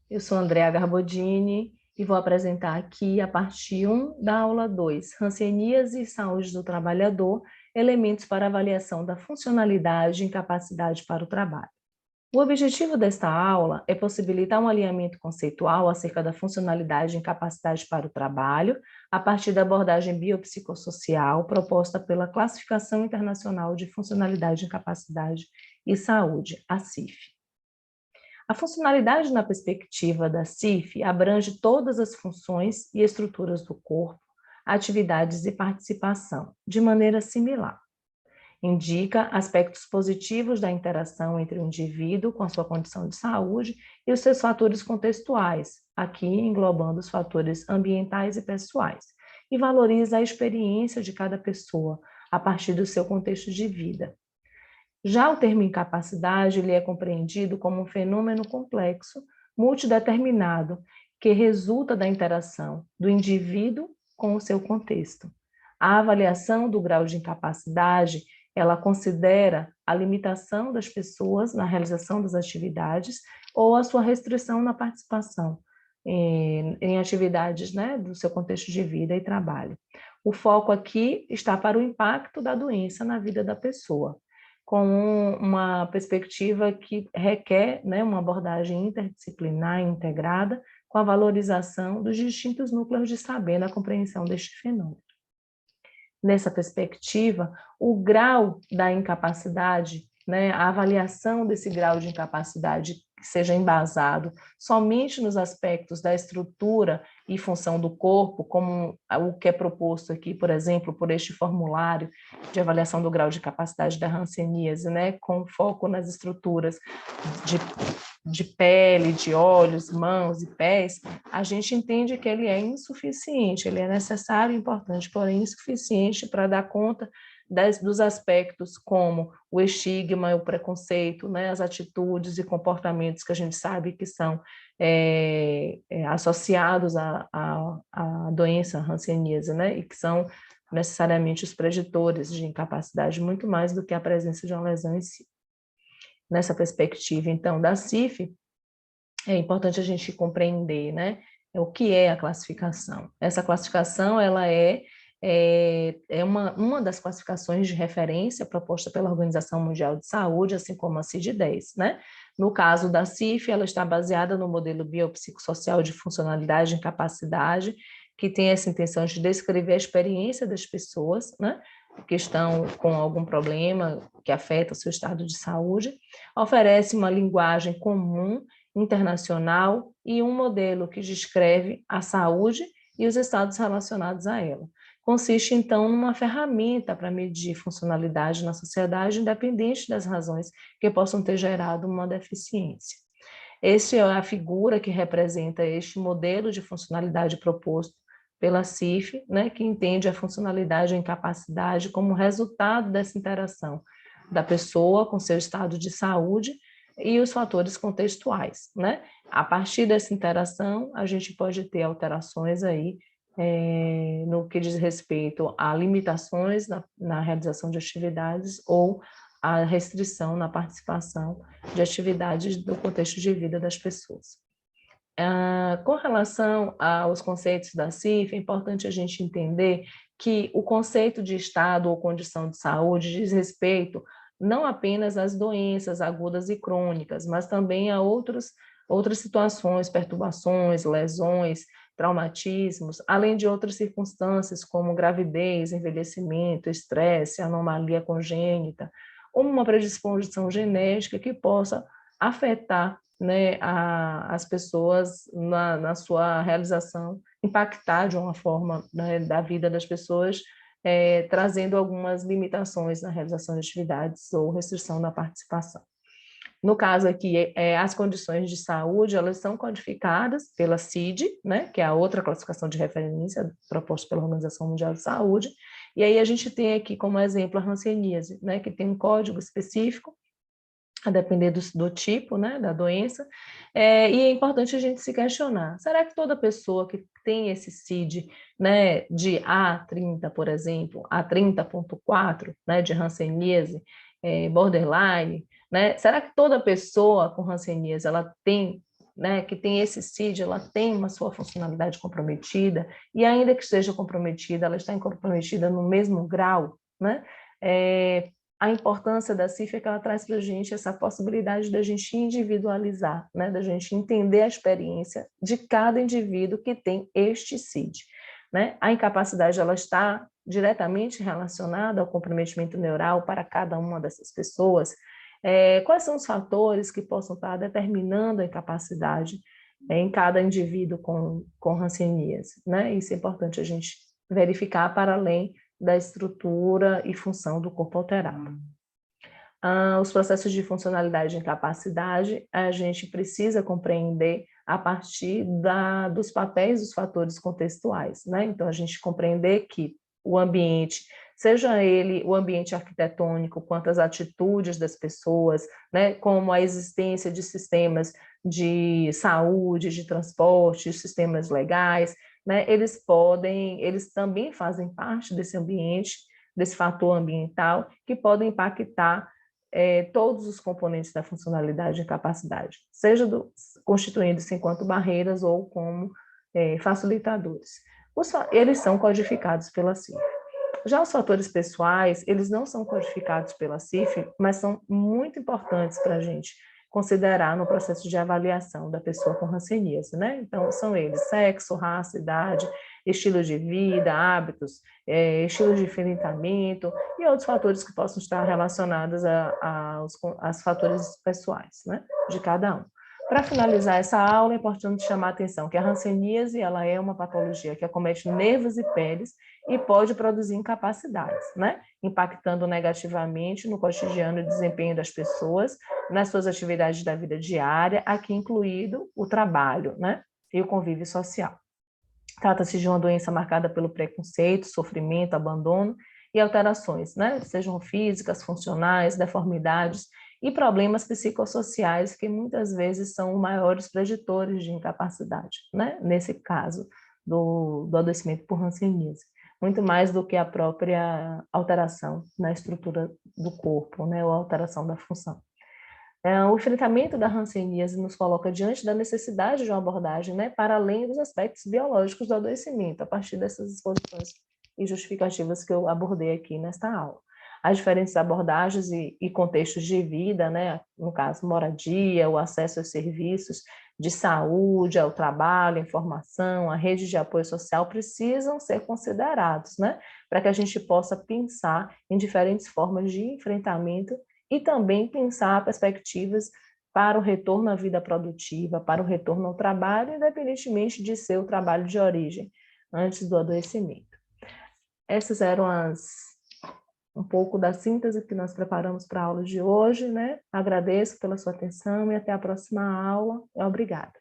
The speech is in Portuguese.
Eu sou Andréa Garbodini e vou apresentar aqui a parte 1 da aula 2, Hanseníase e Saúde do Trabalhador, elementos para avaliação da funcionalidade e incapacidade para o trabalho. O objetivo desta aula é possibilitar um alinhamento conceitual acerca da funcionalidade e incapacidade para o trabalho, a partir da abordagem biopsicossocial proposta pela Classificação Internacional de Funcionalidade, Incapacidade e Saúde, a CIF. A funcionalidade na perspectiva da CIF abrange todas as funções e estruturas do corpo, atividades e participação, de maneira similar. Indica aspectos positivos da interação entre o indivíduo com a sua condição de saúde e os seus fatores contextuais, aqui englobando os fatores ambientais e pessoais, e valoriza a experiência de cada pessoa a partir do seu contexto de vida. Já o termo incapacidade, ele é compreendido como um fenômeno complexo, multideterminado, que resulta da interação do indivíduo com o seu contexto. A avaliação do grau de incapacidade, ela considera a limitação das pessoas na realização das atividades ou a sua restrição na participação em atividades, né, do seu contexto de vida e trabalho. O foco aqui está para o impacto da doença na vida da pessoa, com uma perspectiva que requer, né, uma abordagem interdisciplinar e integrada com a valorização dos distintos núcleos de saber na compreensão deste fenômeno. Nessa perspectiva, o grau da incapacidade, né, a avaliação desse grau de incapacidade que seja embasado somente nos aspectos da estrutura e função do corpo, como o que é proposto aqui, por exemplo, por este formulário de avaliação do grau de capacidade da hanseníase, né, com foco nas estruturas de de pele, de olhos, mãos e pés, a gente entende que ele é insuficiente, ele é necessário e importante, porém insuficiente para dar conta dos aspectos como o estigma, o preconceito, né, as atitudes e comportamentos que a gente sabe que são associados à doença hanseníase, né, e que são necessariamente os preditores de incapacidade, muito mais do que a presença de uma lesão em si. Nessa perspectiva, então, da CIF, é importante a gente compreender, né, o que é a classificação. Essa classificação, ela é uma das classificações de referência proposta pela Organização Mundial de Saúde, assim como a CID-10, né? No caso da CIF, ela está baseada no modelo biopsicossocial de funcionalidade e incapacidade, que tem essa intenção de descrever a experiência das pessoas, né, que estão com algum problema que afeta o seu estado de saúde, oferece uma linguagem comum, internacional e um modelo que descreve a saúde e os estados relacionados a ela. Consiste, então, numa ferramenta para medir funcionalidade na sociedade, independente das razões que possam ter gerado uma deficiência. Esta é a figura que representa este modelo de funcionalidade proposto pela CIF, né, que entende a funcionalidade e a incapacidade como resultado dessa interação da pessoa com seu estado de saúde e os fatores contextuais, né? A partir dessa interação, a gente pode ter alterações aí no que diz respeito a limitações na realização de atividades ou a restrição na participação de atividades do contexto de vida das pessoas. Com relação aos conceitos da CIF, é importante a gente entender que o conceito de estado ou condição de saúde diz respeito não apenas às doenças agudas e crônicas, mas também a outras situações, perturbações, lesões, traumatismos, além de outras circunstâncias como gravidez, envelhecimento, estresse, anomalia congênita, ou uma predisposição genética que possa afetar, né, as pessoas na sua realização, impactar de uma forma, né, da vida das pessoas, trazendo algumas limitações na realização de atividades ou restrição na participação. No caso aqui, as condições de saúde, elas são codificadas pela CID, né, que é a outra classificação de referência proposta pela Organização Mundial de Saúde, e aí a gente tem aqui como exemplo a hanseníase, né, que tem um código específico, a depender do tipo, né, da doença, e é importante a gente se questionar, será que toda pessoa que tem esse CID, né, de A30, por exemplo, A30.4, né, de hanseníase, borderline, né, será que toda pessoa com hanseníase, ela tem né, que tem esse CID, ela tem uma sua funcionalidade comprometida, e ainda que esteja comprometida, ela está comprometida no mesmo grau, né? A importância da CIF é que ela traz para a gente essa possibilidade da gente individualizar, né, da gente entender a experiência de cada indivíduo que tem este CID. Né? A incapacidade ela está diretamente relacionada ao comprometimento neural para cada uma dessas pessoas. Quais são os fatores que possam estar determinando a incapacidade em cada indivíduo com hanseníase, né? Isso é importante a gente verificar para além da estrutura e função do corpo alterado. Os processos de funcionalidade e incapacidade, a gente precisa compreender a partir dos papéis dos fatores contextuais, né? Então, a gente compreender que o ambiente, seja ele o ambiente arquitetônico, quanto as atitudes das pessoas, né? Como a existência de sistemas de saúde, de transporte, sistemas legais, né? Eles também fazem parte desse ambiente, desse fator ambiental, que podem impactar todos os componentes da funcionalidade e capacidade, seja constituindo-se enquanto barreiras ou como facilitadores. Eles são codificados pela CIF. Já os fatores pessoais, eles não são codificados pela CIF, mas são muito importantes para a gente considerar no processo de avaliação da pessoa com hanseníase, né? Então, são eles sexo, raça, idade, estilo de vida, hábitos, estilos de enfrentamento e outros fatores que possam estar relacionados aos fatores pessoais, né, de cada um. Para finalizar essa aula, é importante chamar a atenção que a hanseníase ela é uma patologia que acomete nervos e peles e pode produzir incapacidades, né, impactando negativamente no cotidiano e desempenho das pessoas, nas suas atividades da vida diária, aqui incluído o trabalho, né, e o convívio social. Trata-se de uma doença marcada pelo preconceito, sofrimento, abandono e alterações, né? Sejam físicas, funcionais, deformidades e problemas psicossociais que muitas vezes são os maiores preditores de incapacidade, né? Nesse caso do adoecimento por hanseníase, muito mais do que a própria alteração na estrutura do corpo, né? Ou alteração da função. O enfrentamento da hanseníase nos coloca diante da necessidade de uma abordagem, né, para além dos aspectos biológicos do adoecimento, a partir dessas exposições e justificativas que eu abordei aqui nesta aula. As diferentes abordagens e contextos de vida, né, no caso, moradia, o acesso aos serviços de saúde, ao trabalho, à informação, a rede de apoio social, precisam ser considerados, né, para que a gente possa pensar em diferentes formas de enfrentamento e também pensar perspectivas para o retorno à vida produtiva, para o retorno ao trabalho, independentemente de ser o trabalho de origem, antes do adoecimento. Essas eram um pouco da síntese que nós preparamos para a aula de hoje, né? Agradeço pela sua atenção e até a próxima aula. Obrigada.